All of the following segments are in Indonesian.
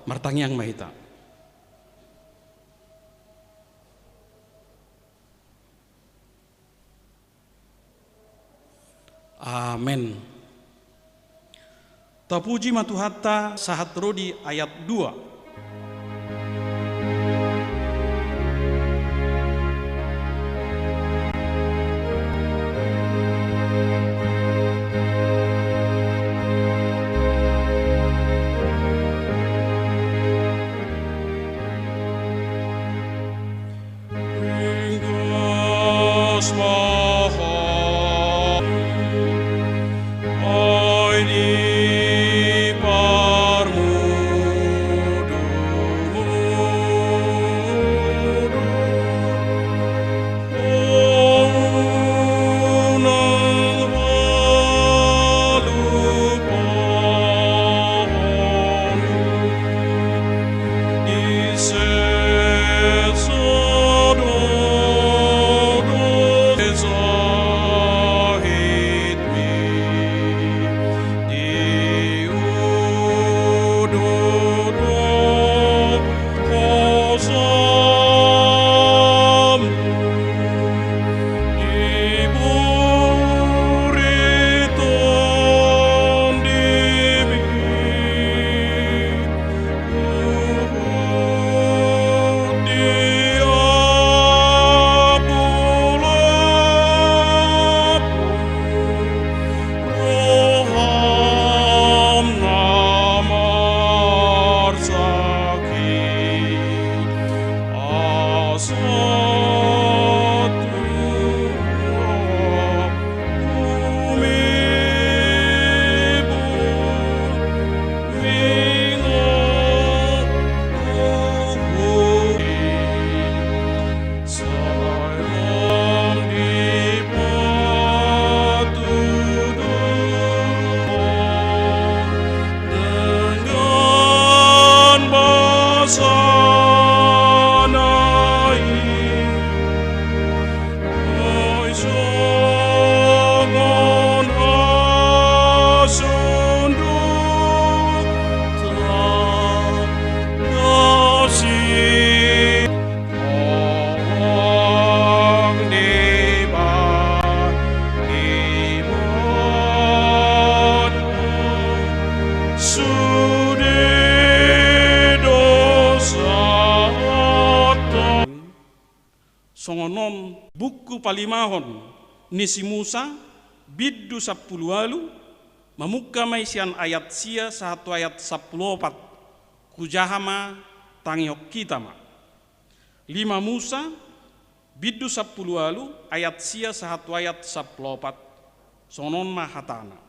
Martangyang mahita. Amin. Tapuji matuhatta sahat rodi ayat 2. Songonon buku palimahon nisi Musa biddu 10 mamuka maisian ayat sia 1 ayat 14 kujahama tangiok kita ma 5 Musa biddu 10 ayat sia 1 ayat 14 sonon mahatana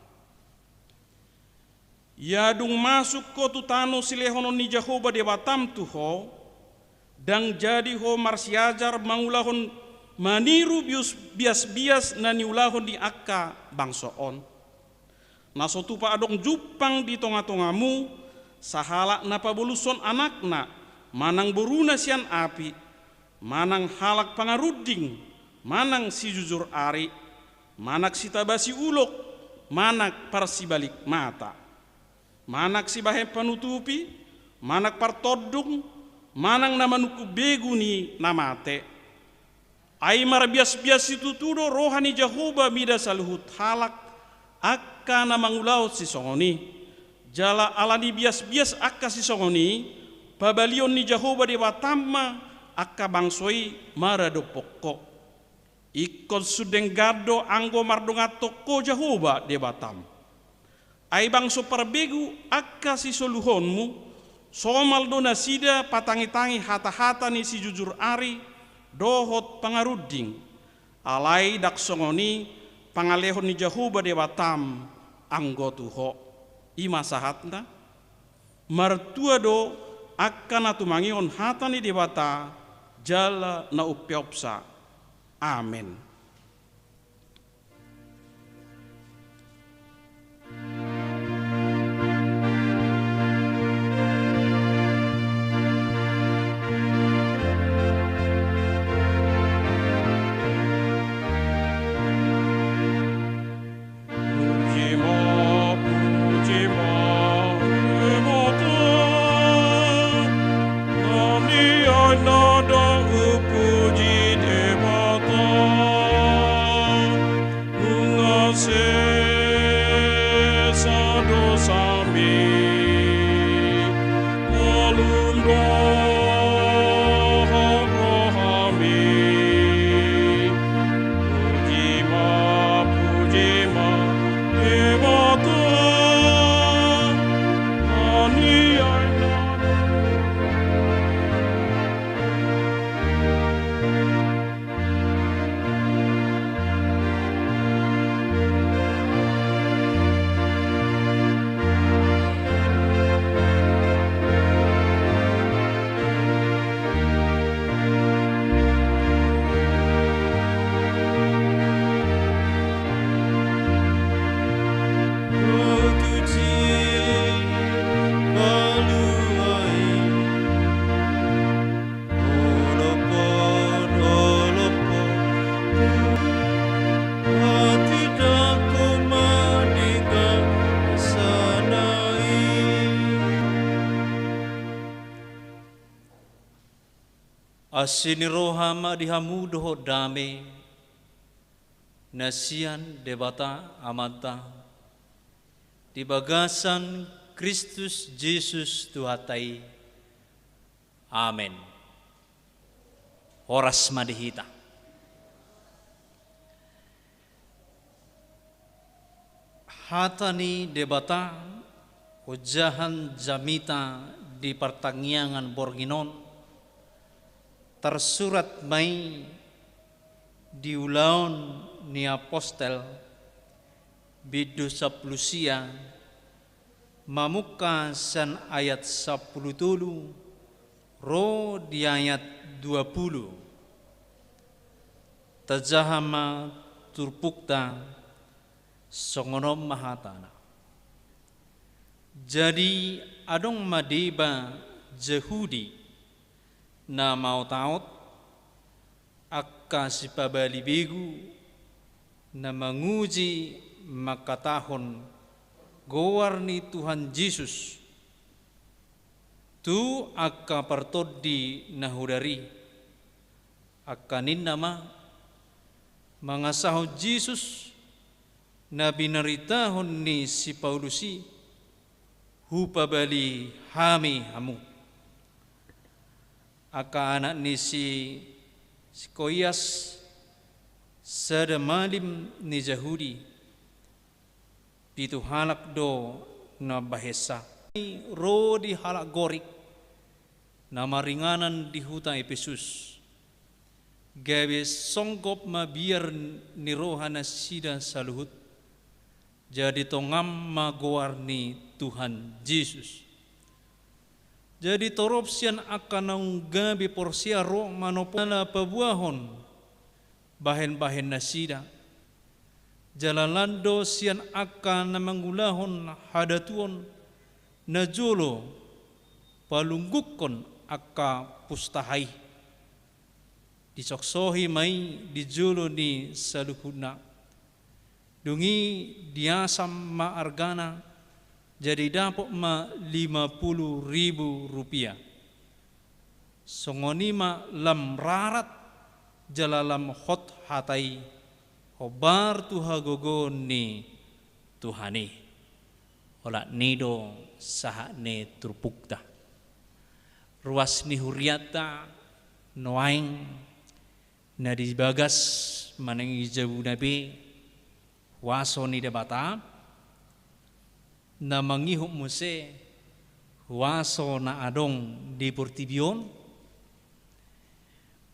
yadung masuk ko tutano silehonon ni Jehovah dewatam tuho dan jadi ho marsiajar mangulahon maniru bias-bias na niulahon di akka bangsoon. Nasotupa adong jupang di tonga-tongamu sahala na pabuluson anakna manang boruna sian api manang halak pangaruding manang si jujur ari manak si tabasi ulok manak parsibalik mata manak si bahe panutupi manak partodung manang namanuku begu ni namate ay marabias-bias itu tudo rohani Jehovah mida saluhut halak akka namangulaw si songoni jala alani bias-bias akka si songoni pabalion ni Jehovah dewa tamma akka bangsoi marado pokko ikon sudeng gardo anggo mardonga toko Jehovah dewa tam ay bangso parbegu akka si soluhonmu somal do nasida patangi-tangi hata-hata ni si jujur ari dohot pangaruding alai dak songoni pangalehon ni Jehovah dewa tam anggotu ho ima sahatna martua do akan atumangion hata ni dewata jala na upyopsa amin. Puji mo, asinirohama dihamudoho dame nasian debata amanta di bagasan Kristus Yesus Tuhatai. Amen. Horas madihita. Hatani debata ujahan jamita di pertanggiangan Borginon tersurat mai di ulaun ni apostel bidu saplusia mamuka san ayat 10 ro di ayat 20 tajahama turpukta songonom mahatana. Jadi adong madiba Jehudi na mau taot akka si pabali begu na menguji makatahon gowarni Tuhan Yesus tu akka partodi nahudari akanin nama mangasaho Yesus na binaritahon ni si Paulusi hupa bali hami hamu aka anak ni si Koyas sada malim ni Jahudi pitu halak do na bahesa ro di halak gorik na maringanan di hutan Efesus gawe songkop mabiar ni rohana sida saluhut jadi tongam magowarni Tuhan Yesus. Jadi toropsian akan gabi porsia roh manopala pabuahon bahen-bahen nasida. Jalalando sian akan namangulahon hadatuon najolo palunggukon akka pustahai. Disoksohi mai dijolo ni saluhuna. Dungi diasam ma argana jadi dapok ma 50.000 rupiah. Songonima lam rarat jalalam hot hatai hobar tuha gogo ni Tuhani. Ola nido sahane turpukta. Ruas ni huriata noaing na dibagas manang ijabu nabi waso ni debata na mangihuk muse waso na adong di Portibion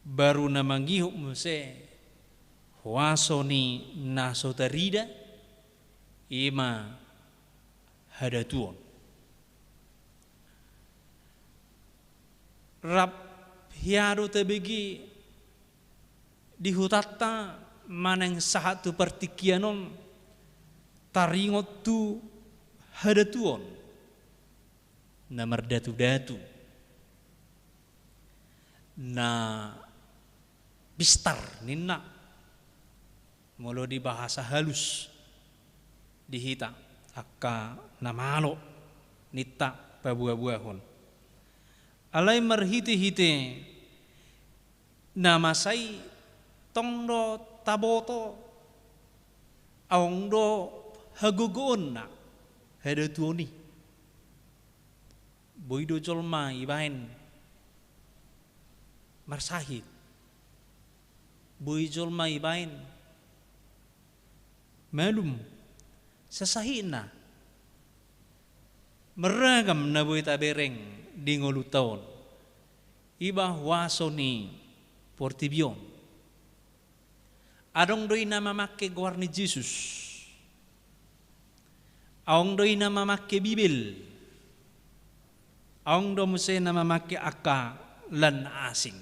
baru na mangihuk muse waso ni nasotarida ima hadatuon rap hiado tebegi dihutata manang sahatu partikianon taringot tu hadatuon na merdatu-datu na bistar ninna molo di bahasa halus dihita akka namalo nita pabuah-buahon alai marhiti-hiti namasai tongdo taboto awongdo hagugon na hadatuoni boido jolma ibain marsahid boi jolma ibain malum sasahina meragam na boi tabereng di ngolutaon iba wasoni Portibion adong doi na mamake gowarni Yesus aong doi na mamake Bibil aong do muse na mamake akka lan asing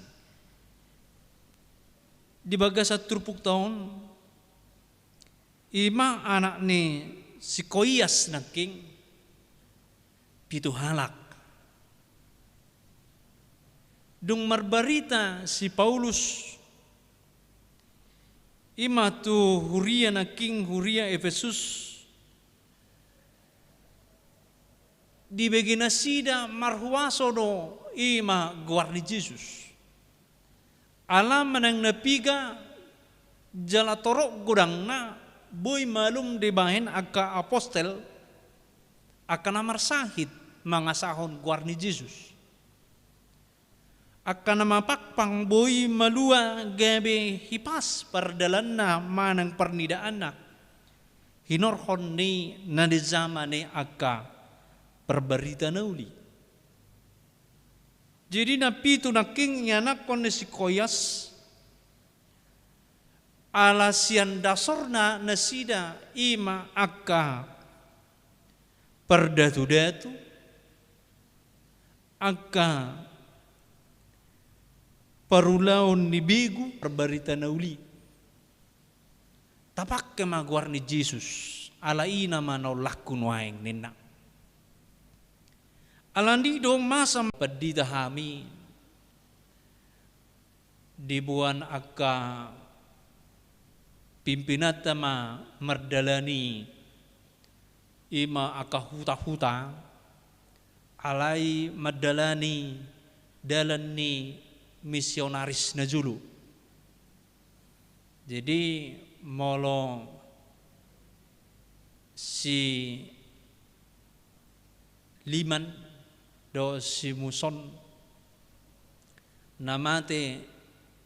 di bagas sa turpuk taon ima anak ni si Koyas nagking pitu halak dung marbarita si Paulus ima tu huria na king huria Efesus di begina sida marhuaso do ima guarni Yesus alam menang napiga jala torok gudang na boy malum dibahin aka apostel akan namar sahid mangasahon guar ni Jesus akan namapakpang boy malua gabe hipas perdalan na manang pernidaan na hinorhon ni nadizama ni aka perberita na uli. Jadi napito na king yanak kon si Koyas alasian dasorna nasida ima akka perdatu-datu akka parulaon ni bigu perbarita na uli. Tapak kemaguar ni Jesus alaina manaw lakun waeng nina. Alandi dong masam pedita hami dibuan akka pimpinata ma merdalani ima akka huta-huta alai merdalani dalan ni misionaris na julu. Jadi molo si Liman do si Muson namate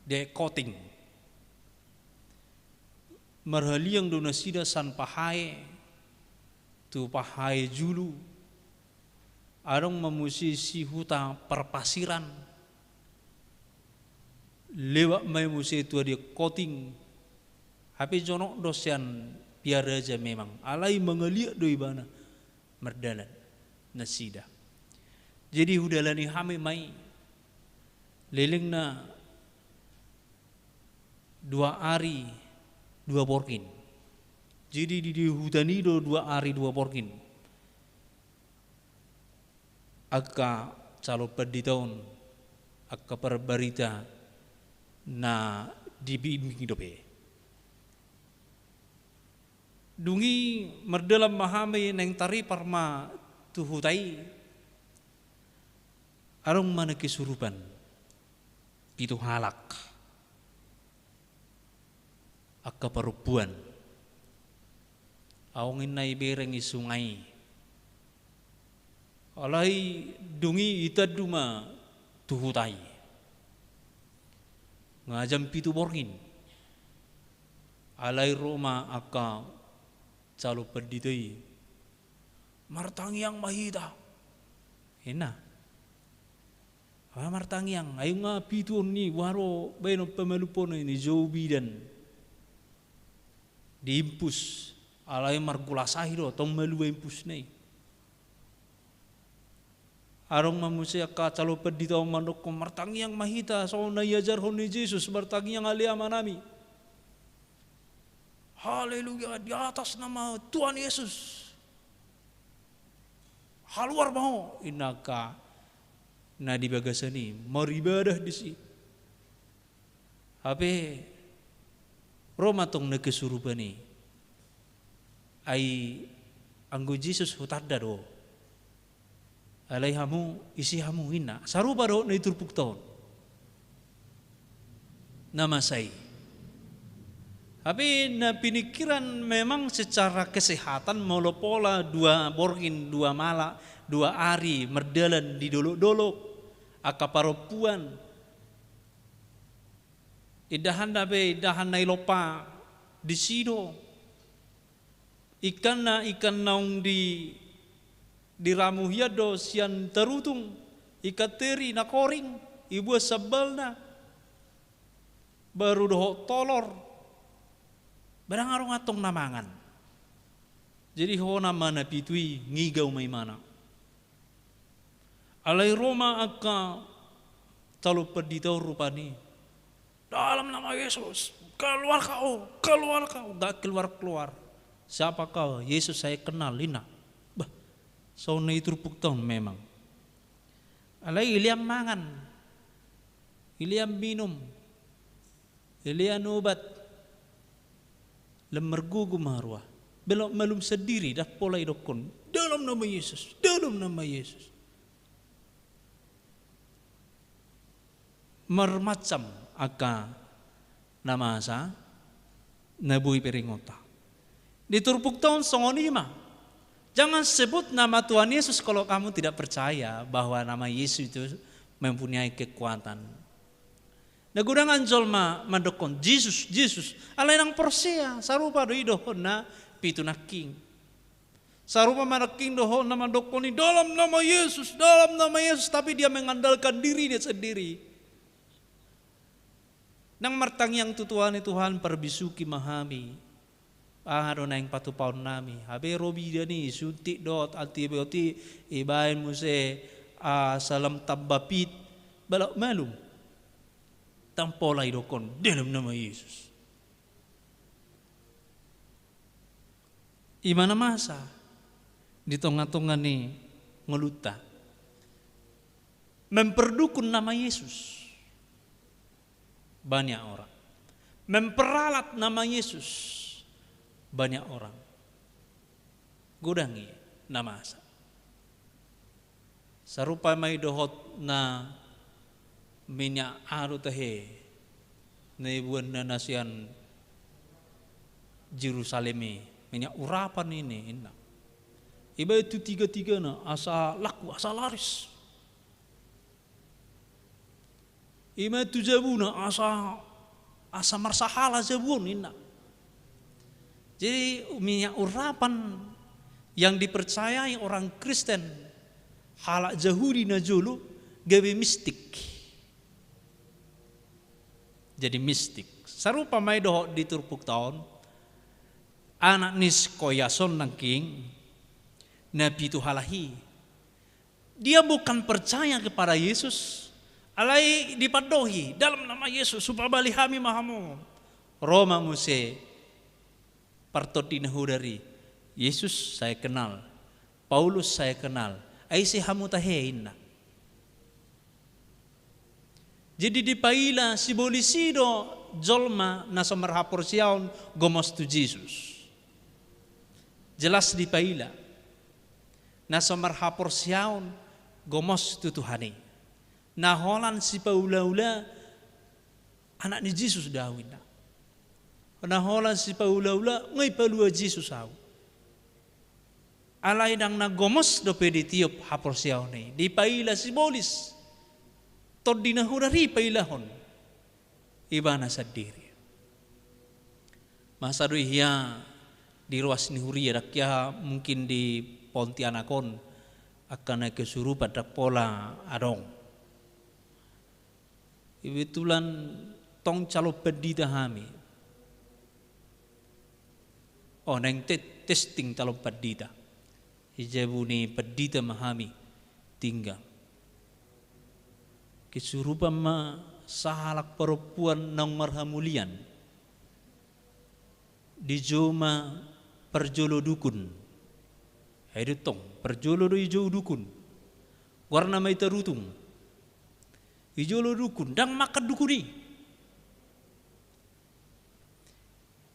de koting marhaliang do nasida san pahae tu pahae julu arong mamusi si huta perpasiran lewat may musi tu dia koting hape jonok dosian piara aja memang alai mengeliak do ibana merdalan nasida. Jadi hudalani hame mai leleng na 2 hari 2 porkin. Jadi di hudani do 2 hari 2 porkin. Akka calo peditaon akka perbarita na dibimbing dope. Dungi merdalam mahame neng tari parma tuhutai arong mana kesurupan pitu halak akka perempuan awangin na ibereng isungai alai dungi itaduma tuhutai ngajam pitu borgin alai Roma akka calo perditai martangiang mahita enak martangiang ayo nga pitu ni waro bayno pamalupon ni Joe Biden diimpus alay margulasahi do tong maluwa impus na arong mamusya ka calo pedita manok ko martangiang mahita so na yajar hon ni Jesus martangiang aliama nami haleluya di atas nama Tuhan Yesus haluar mau inaka na di bagasani maribadah di si hape Roma tong nakesurupan ni ay anggo Jesus hutarda do alay hamu isi hamu hina sarupa do na iturpuk taon namasay tapi na pinikiran memang secara kesehatan molopola 2 borgin 2 mala 2 hari merdalan di dolok-dolok akaparopuan idahan na ilopa di sido ikan naung di ramuhia do sian terutung ikateri na koring ibu sebel na baru doh tolor barang arong atong namangan jadi ho nama na pitui ngigaw may mana alay Roma akka talo peditaw rupani dalam nama Yesus keluar kau gak keluar siapa kau Yesus saya kenal lina bah so na iturpuk taon memang alay iliam mangan iliam minum iliam obat lemergugu marwa belok malum sendiri dah polai dokon dalam nama Yesus mermacam aka namasa nabui peringota. Diturpuk tahun songonima. Jangan sebut nama Tuhan Yesus kalau kamu tidak percaya bahwa nama Yesus itu mempunyai kekuatan. Nagudangan jolma mandokon Yesus alai nang persea sarupa do idohon na pitu naking. Sarupa manaking dohon na mandokon ni dalam nama Yesus, tapi dia mengandalkan dirinya sendiri. Nang martang yang tutuan Tuhan perbisuki mahami. Ahado na yung patupaw nami. Habe robi dia ni suntik dot antibiotik ibain mo salam tabapit balak malum. Tampolay dokon dalam nama Yesus. Imana masa di tengah-tengah ni ngeluta memperdukun nama Yesus. Banyak orang memperalat nama Yesus. Banyak orang gudangi nama asa. Sarupa may dohot na minyak aru tahe na ibuan na nasian Jerusalem minyak urapan ini ina. Iba itu tiga-tiga na asa laku asa laris. Ima itu jabuna asa marsahala jabun ina. Jadi minyak urapan yang dipercayai orang Kristen halak Yahudi najulu gawe mistik. Jadi mistik. Sarupa may doho di turpuk taon anak nis koyason nangking nabi itu halahi. Dia bukan percaya kepada Yesus, alai dipadohi dalam nama Yesus supaya balihami mahamu. Roma muse partodina hudari Yesus saya kenal, Paulus saya kenal, aisi hamu taheina. Jadi dipaila simbolisido jolma nasa marhapor siyaon gomos tu Jesus. Jelas dipaila nasa marhapor siyaon gomos tu Tuhani. Naholan si paula-ula anak ni Jesus dawina. Naholan si paula-ula ngay palua Jesus aw. Alay nang nagomos do pwede tiyop hapor siyaw ni. Di paila simbolis. Tod dinahurari pailahon. Iba na sa diri. Masadoy hiya di ruas ni huriya dakya mungkin di Pontianakon akan na kesurupan dak pola adong. Ibitulan tong calo pedita hami. Oh neng testing calo pedita. Hijabu ni pedita mahami tinggal. Kesurupan ma sahalak perempuan nang marhamulian. Di joma perjolo dukun. Hai tong perjolo do ijo dukun. Warna may tarutung. Ijolo dukun dang makan dukuni.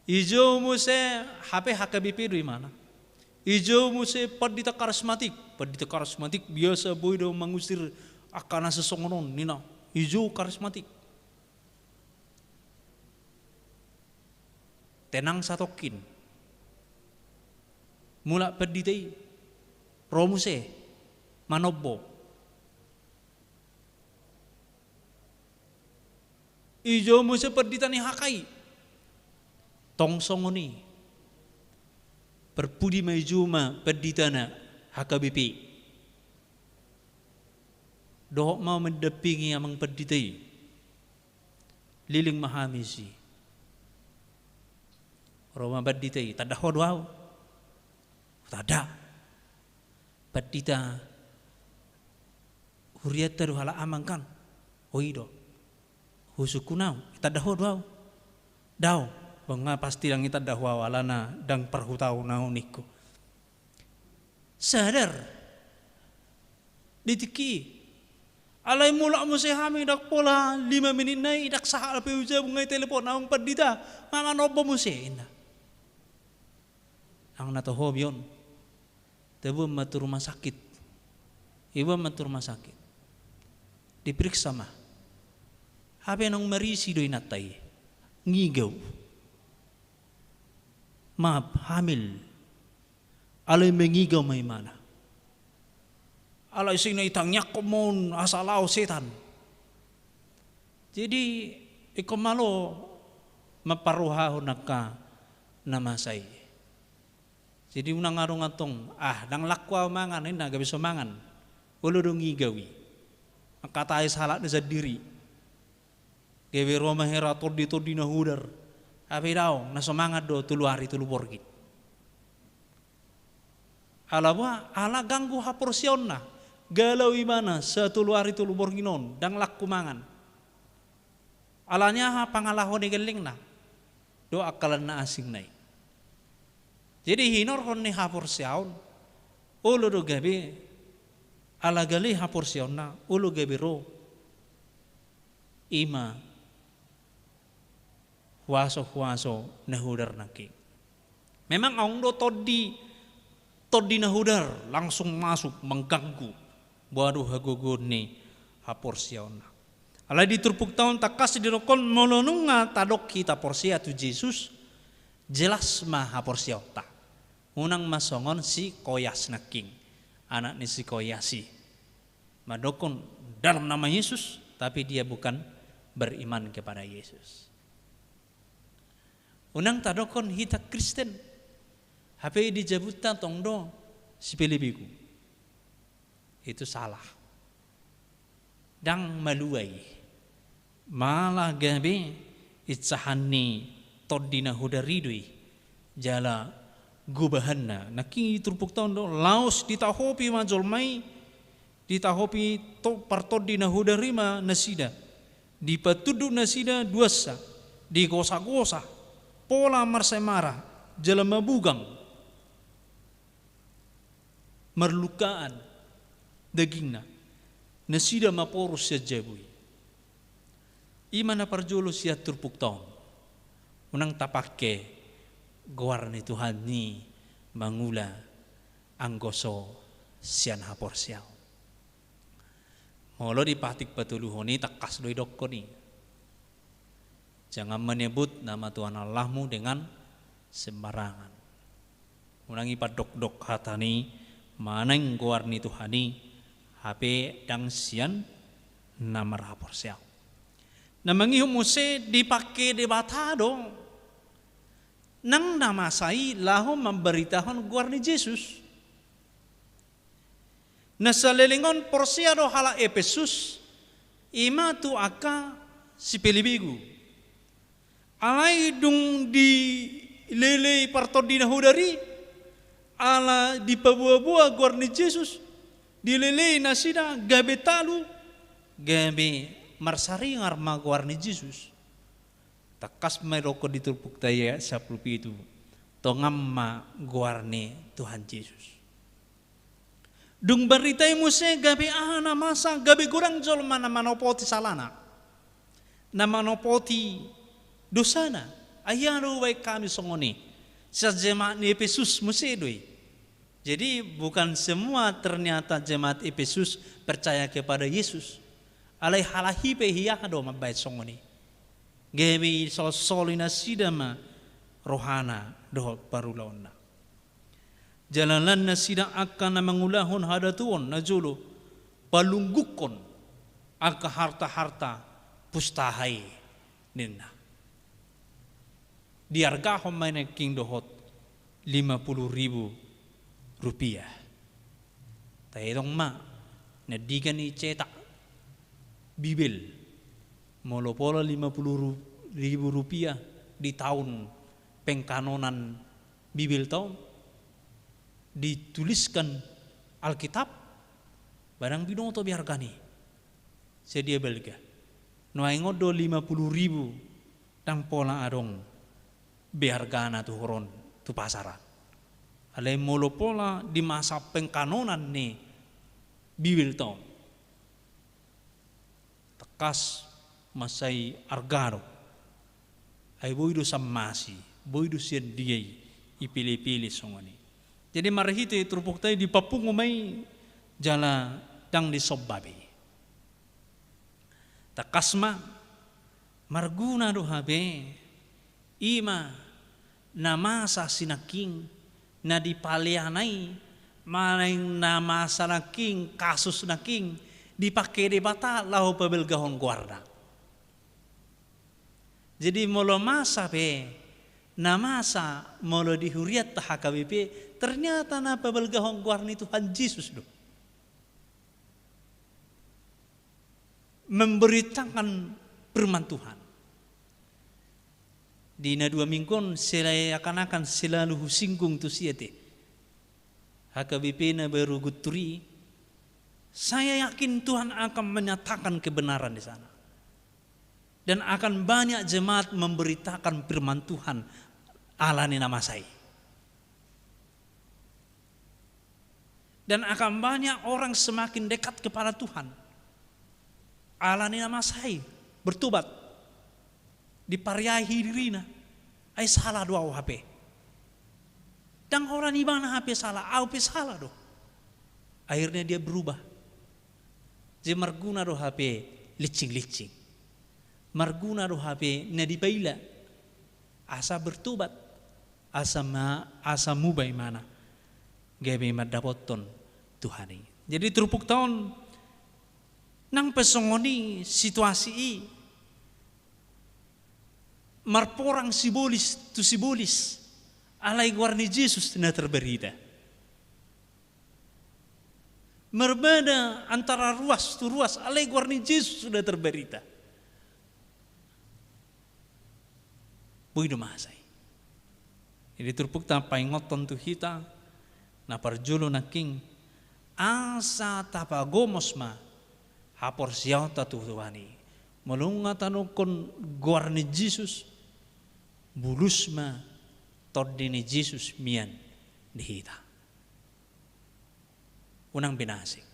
Ijo muse HP HKBP do mana? Ijo muse padita karismatik biasa boy do mengusir akana sesongonon nina. Ijo karismatik. Tenang satokin. Mula peditai romuse manobo. Ijo muse pedita ni hakai. Tong songoni perpudi may juma peditana HKBP dohok mau mendepingi amang peditai liling mahamisi Roma peditai tada hodwaw tada pedita huriyat taru hala amang kan oido husukunaw tada hodwaw daw Banga pasti lang kita dahwa walana dang perhutau nauniko. Sadar. Ditiki. Alay mula mo si hami dak pola 5 menit na idak sahal pe uja bungay telepon naung pedita. Mga nopo mo si ina. Ang natohob yon. Tebo matur rumah sakit. Iba matur rumah sakit. Diperiksa mah. Habe nang marisi doy natay. Ngigaw. Maaf, hamil. Alay mengigaw may mana. Alay sino itangyak komon asalaw setan. Jadi ikomalo maparuhaho naka namasay. Jadi unang arong atong nang lakwa mangan na gabi mangan. Ulo dong ngigawi. Ang katay salat na sa diri. Gabi Roma herator dito dinahudar. Abi daw nasomangat do tuluari tuluborgit. Alawa ala ganggu haporsyon na. Galaw imana sa tuluari tuluborginon dang lakkumangan. Alanya ha pangalahon ni galing na. Do akalan na asing na. Jadi hinor kon ni haporsyon. Ulo do gabi ala gali haporsyon na. Ulo gabi ro. Ima huaso nahudar naki. Memang ang do todi nahudar langsung masuk mengganggu. Baru hagugun ni haporsyon. Ala diturpuk tahun takas dirokon molonunga tadok kita porsia tu Jesus jelas mah haporsyon ta. Unang masongon si Koyas naking anak ni si Koyasi. Madokon dalam nama Yesus tapi dia bukan beriman kepada Yesus. Unang tadokon hita Kristen. HP dijabutan tongdo si Pilipiku. Itu salah. Dang maluai. Malah gabi itsahani todina hudaridui. Jala gubahanna. Naki turpuk tondo laos ditahopi majolmai. Ditahopi partodina hudarima nasida. Dipatudu nasida duasa. Digosa-gosa. Pola marsemara, jelema bugang, merlukaan, dagingna, nasida maporus siya jabui. Imana parjolo siya turpuk taon, unang tapake, gawar ni Tuhan ni mangula ang goso siyan hapor siyaw. Molo dipatik patuluhon ni takas doy dokko ni. Jangan menyebut nama Tuhan Allahmu dengan sembarangan. Unangi padok-dok hatani maneng guarni Tuhani HP dang sian nama rapor siaw. Namangi humuse dipakai debata dong. Nang nama sai lahu memberitahuan guarni Yesus. Nasalelingon porsiado hala Efesus ima tu aka si Pilipigu. Alai dung di lele partodina hudari ala di pabua-bua guarni Yesus di lele nasida gabe talu gabe marsari ngarma guarni Yesus takas meroko ditulpuk taya saplupi itu tongamma guarni Tuhan Yesus dung baritai muse gabe ahana masa gabe kurang jolma nama nopoti salana nama nopoti dosana ayano baik kami songoni sa jemaat ni Efesus musedoi. Jadi bukan semua ternyata jemaat Efesus percaya kepada Yesus. Alai halahi pe hiya do mabait songoni. Gebi solina sidama rohana do parulaonna. Jalalan nasida akan mangulahun hadatuon najulu palunggukon aka harta-harta pustahai ninna. Diharga homai king dohot 50.000 rupiah. Tayong ma nadigan ni cetak Bibel molopola 50.000 rupiah di tahun pengkanonan Bibel tahun dituliskan Alkitab barang binoto biargani sedia belga noaingodo 50.000 tang pola adong biargana tu horon tu pasaran. Alai molopola di masa pengkanonan ni Bibel tom. Tekas masai argaro. Ai boido samasi, boido sian diai ipili-pili songoni. Jadi marahite turpuk tay di papungo may jala dang di sobbabi. Takasma marguna do habe ima namasa sinaking na dipalianay maning namasa naking kasus naking dipakai di bata lahu pabelgahon guarda. Jadi molo masa pe namasa molo dihuriat HKBP ternyata na pabelgahon guarda Tuhan Yesus do. Memberitakan firman Tuhan. Di na 2 minggon sila akan selalu singgung tu siete. HKBP na baru guturi. Saya yakin Tuhan akan menyatakan kebenaran di sana. Dan akan banyak jemaat memberitakan firman Tuhan alani nama saya. Dan akan banyak orang semakin dekat kepada Tuhan. Alani nama saya bertobat. Dipariai dirina. Ay salah doa HP. Dan orang di mana HP salah, HP salah do. Akhirnya dia berubah. Jadi marguna do HP licing-licing. Marguna do HP na dibaila. Asa bertobat. Asa mubay mana. Gabi madapoton Tuhan. Jadi terupuk tahun nang pesongoni situasi i marporang sibolis tu sibolis alai guarni Yesus na terberita. Merbeda antara ruas tu ruas alai guarni Yesus sudah terberita. Buido masai. Jadi terpuk tapai ngoton tu hita na parjulo na king asa tapagomos ma hapor siyaw tatu tuwani. Malunga tanukon guarni Jesus bulus ma toddi ni Jesus mian dihita. Unang binasik.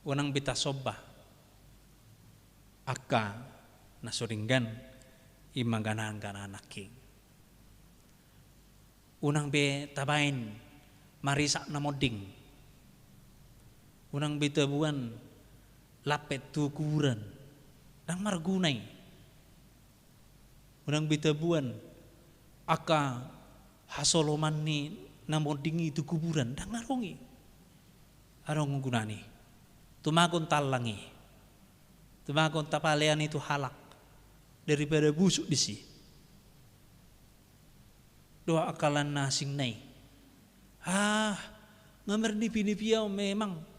Unang bitasobba. Akka nasuringgan imaganan king. Unang be tabain marisa na moding. Unang bitabuan lapet tu kuburan nang margunay. Unang bitabuan aka hasoloman ni namodingi itu kuburan nang ngarungi. Arong gunani. Tumagon talangi. Tumagon tapalean itu halak daripada busuk disi. Doa akalan nasing nai. Ngamer di pinipiaw memang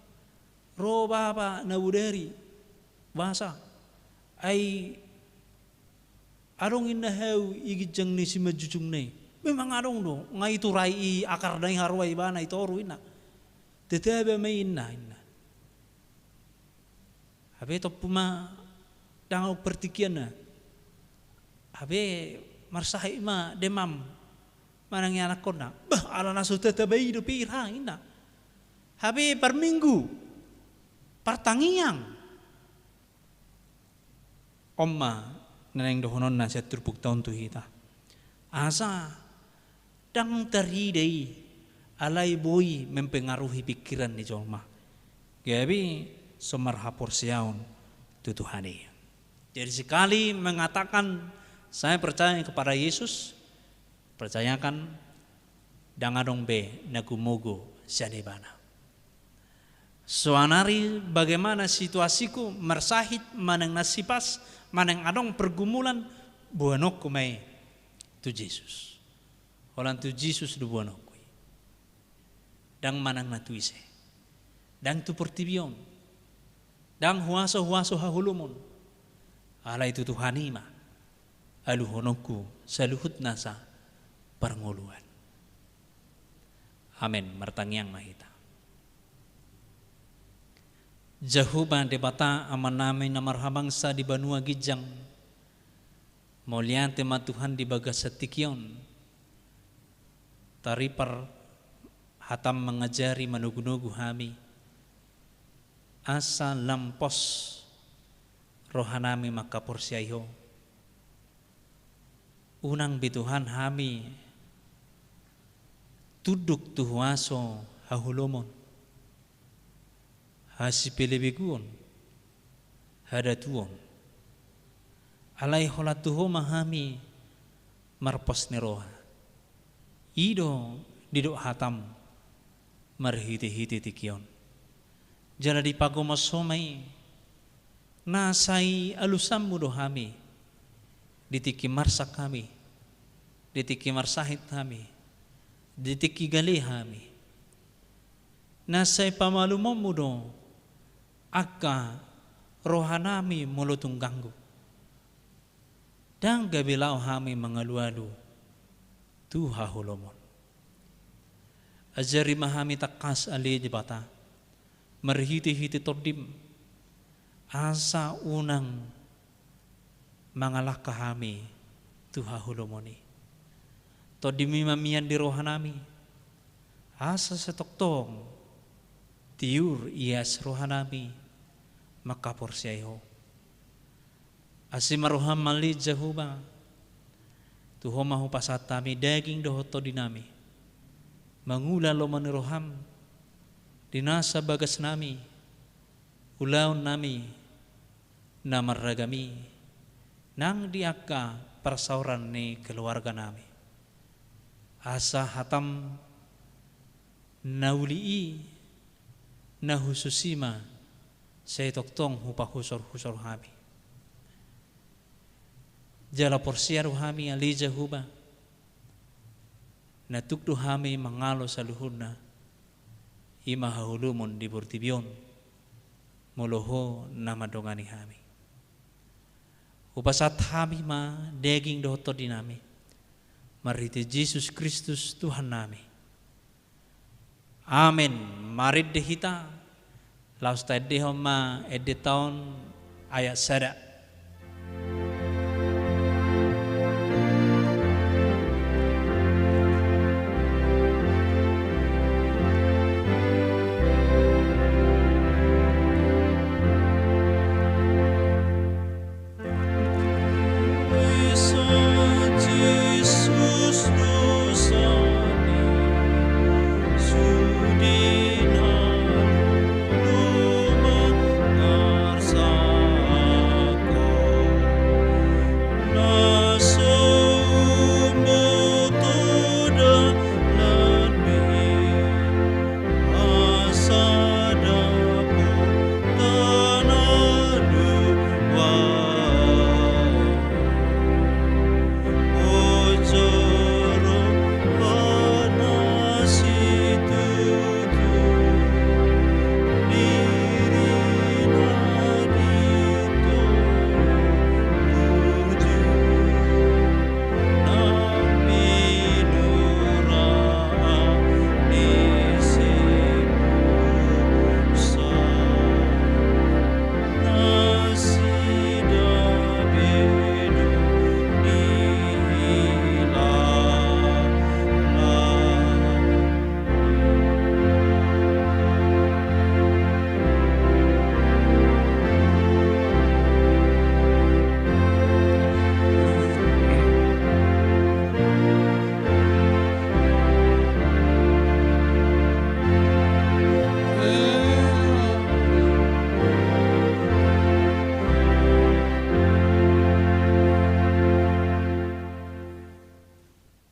roba apa nabudari bahasa ai arong inahau igijang ni si majujung ni memang arong do ngai itu rai akar dai harwai bana itu oru ina tetapi mai inna habe to puma dang pertikian na habe marsahai ma demam manang anak kona bah ala nasu tetabai do pirha ina habe per minggu partangiang omma neneng dohonon na siya turpuk tahun tu hita asa dang taridai alay boy mempengaruhi pikiran ni jolma gabi somar hapor siyaon tutuhani. Jadi sekali mengatakan saya percaya kepada Yesus, percayakan dangadong be nagumogo sianibana. Soanari bagaimana situasiku mersahit manang nasipas manang adong pergumulan buanok kumai tu Yesus. Olan tu Yesus du buanok kui. Dang manang natuise. Dang tu pertibion. Dang huaso hahulumon. Ala itu Tuhanima. Aluhonokku saluhut nasa pernguluan. Amin. Martangiang mahita. Jahuba debata aman namin na marhabangsa di banua gijang. Maulian tema Tuhan di bagas setikyon. Taripar hatam mengajari manugunugu hami. Asa lampos rohanami makaporsyayo. Unang bituhan hami tuduk tuhuaso hahulomon. Hasi pelebeguon hadatuon alai holatuho mahami marpos neroha ido didok hatam marhiti-hiti tikion jala di pago masomai nasai alusam mudohami ditiki marsak kami ditiki marsahit kami ditiki galih kami nasai pamalumom mudo akka rohanami mulutong ganggu dan gabilao kami mengalu-alu tuha hulomon ajari mahami takas ali di bata merhiti-hiti todim asa unang mangalah kami tuha hulomoni todimi mamian di rohanami asa setoktong tiur ias rohanami makapor siyaho asimaruham mali jahuba tuhomahu pasatami daging dohoto dinami mangula lo maniroham dinasa bagas nami ulaun nami namarragami nang diaka persauran ni keluarga nami asa hatam naulii nahususima saya toktong hupa husor hami jala porsiaru hami alija huba natukdu hami mangalo saluhuna ima hahulumon di burtibion moloho nama dongani hami upasat hami ma daging dohoto dinami mariti Yesus Kristus Tuhan nami amin marid dehita laus tadi homa editaun ayat sada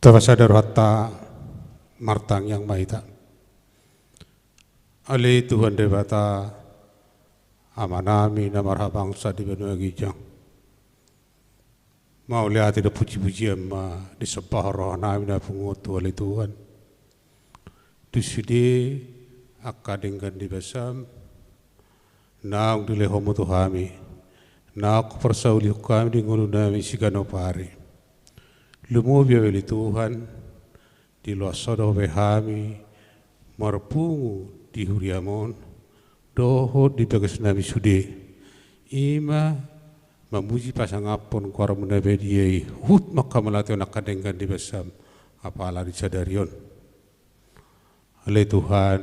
Tawasada rohata martang yang mahita. Ali Tuhan Dewata amanami na marhabangsa di benua gijang. Mau lihat tidak puji-pujian ma disembah roh nami na pungutu ali Tuhan. Disudi akadengkan di basam. Naung dilehomu Tuhami. Nauk persauli kami di ngulu nami sigano pari. Lumubia weli Tuhan di luar sodoh behami marpungu di huriamon doho di bagas nami sude ima memuji pasang apon kuara munabediai hut maka melatih nak kadengkan di basam apalah disadarion oleh Tuhan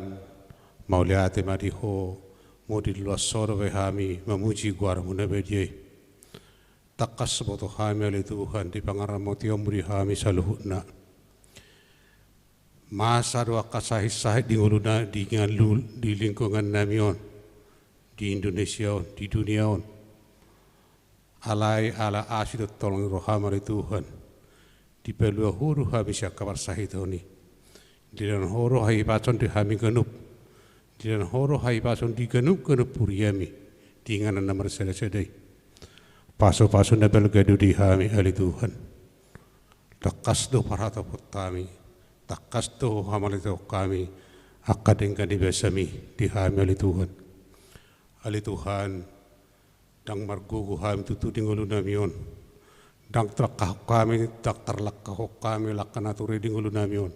mau lihat madiho mau di luar sodoh behami memuji kuara munabediai takas boto kami oleh Tuhan di pangaramoti omri kami saluhutna masa doa kasahih-sahih di nguluna di ngalul di lingkungan namion di Indonesia di dunia on alai ala asyid tolong rohamari Tuhan di pelua huru hami syakabar sahitoni di dan horo hai pason di hami genup di dan horo hai pason di genup puriami di nganan namar sedai paso nebel gadu di hami ali Tuhan takas do parata potami takas do hamalito kami akadengkan di besami di hami ali Tuhan dang margugu hami tutu dingulu namion dang trakah kami tak terlakah kami lakanaturi dingulu namion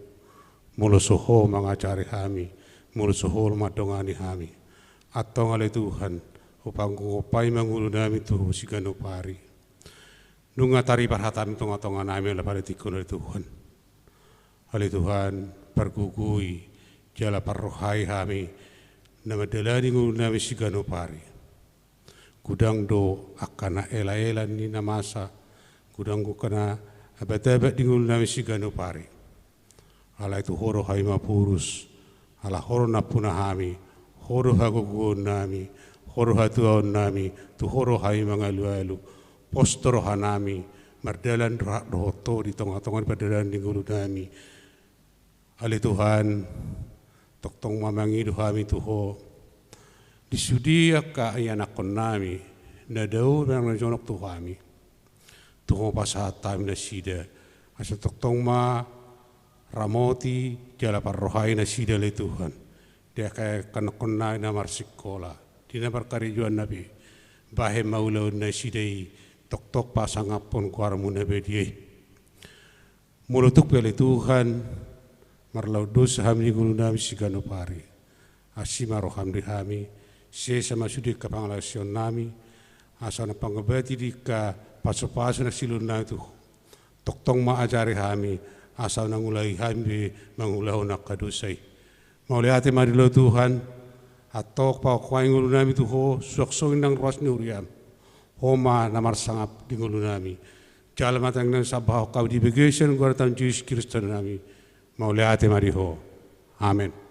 mulu soho mangacari hami mulu soho madongani hami atau ali Tuhan upangku upai mangulu nami tuh sigano pari nunga tari parhatami tonga nami lepare tikun ali Tuhan pergugui jala parrohai hami nama delani ngulu nami sigano pari gudang do akana ela ni namasa gudang go kana abet dingul nami sigano pari ala itu horo hai mapurus ala horo napuna hami horo hagogo nami horo hatuaon nami tu horo hai mangalu postoro hanami mardalan rohoto di tengah-tengah perdalan dingul nami ali Tuhan toktong mamangidu hami tuho disudia ka anak nami na daw nang najonok tu kami tuho pasatam na sida asa toktong ma ramoti jala parrohai na sida le Tuhan dia kaya kanakon na marsikola di na barkarijuan nabi bahe maulaw na sidai tok pasangapon kuarmu nabi dia mulutuk pele Tuhan marlau dosa hami gulu nami sigano pari asima roham di hami sama sudi ka pangalasion nami asana pangbati di ka paso-paso na silun na itu toktong maajari hami asana ngulai hami mangulahu nak kadusay mauliate marilo Tuhan atok pa kwaing ngulu nami tu ho suaksong nang ros ni uriam homa namar sangap di ngulu nami jala matang nang sabah kau di bagation goratan Yesus Kristus nami mauliate mariho amen.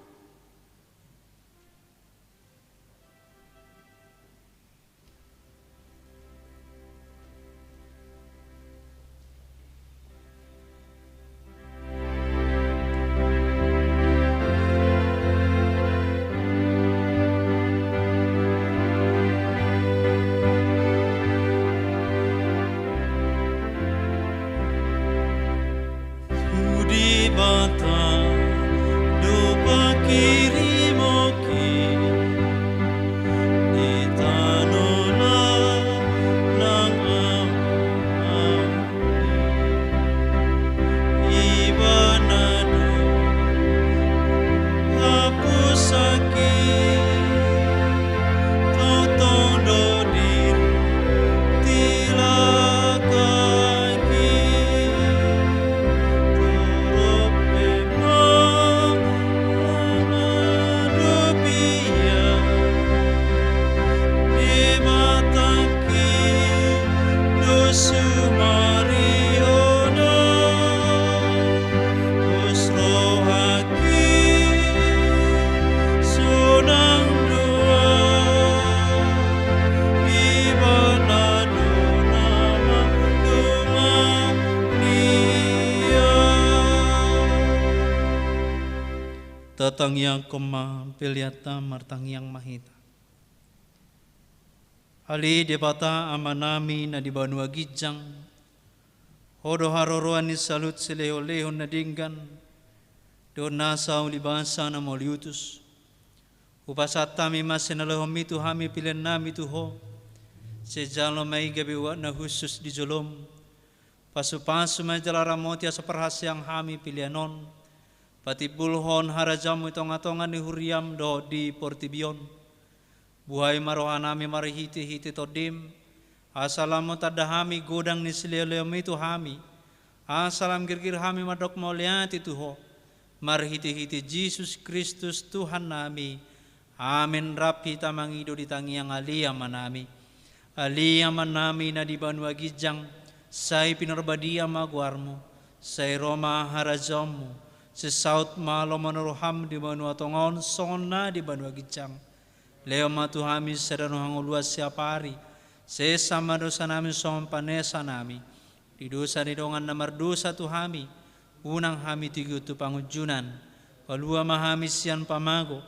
Tatang yang kema peliata martang yang mahita. Ali debata amanami na di Banua Gijang. Hodo haroroan ni salut sileo-leho na dinggan. Do nasa ulibasa na moliutus. Upasatami masinalahom itu hami pilihan nami tuho. Sejalo may gabiwa na husus di jolom. Pasu-pasu may jalaramoti asa perhasyang hami pilihanon. Pati bulhon harajamu itonga-tonga ni huriam do di portibion. Buhay marohanami marihiti-hiti todim. Asalamu tadahami godang ni sileleom itu hami. Asalam girgir hami madok mauliati tuho. Marihiti-hiti Yesus Kristus Tuhan nami. Amin rapi tamangido di tangiang aliyaman nami. Aliyaman nami na di Banua Gijang. Say pinarbadia maguarmu. Say Roma harajamu. Sesaut malo manuruham di Banua Tongon, sona di Banua Gijang. Leo matu hami sedano hanguluas siapari, sesama dosa namin sompanesa nami, di dosa ni dongan na mardosa tu hami, unang hami tigo tu pangujunan, kalua mahami siyan pamago,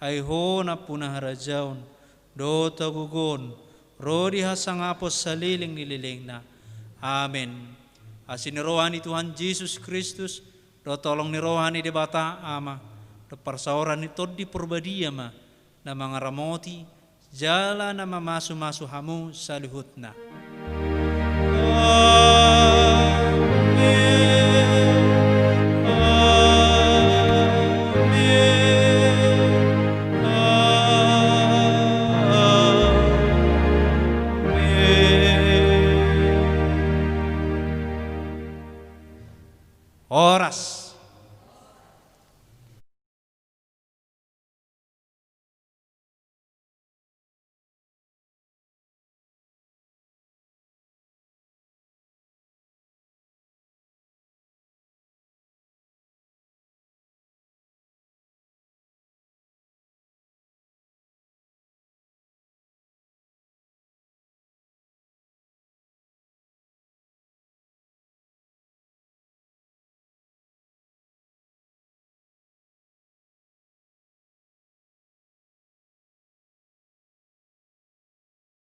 ay ho na punah rajaon, do tagugon, rodi hasangapos sa liling nililing na. Amen. Asinirohan ni Tuhan Yesus Kristus, do tolong ni rohani de bata ama, do parsauran ni todi purbadia ma, na mga ramoti, jala na mamasu-masu hamu sa lihut na.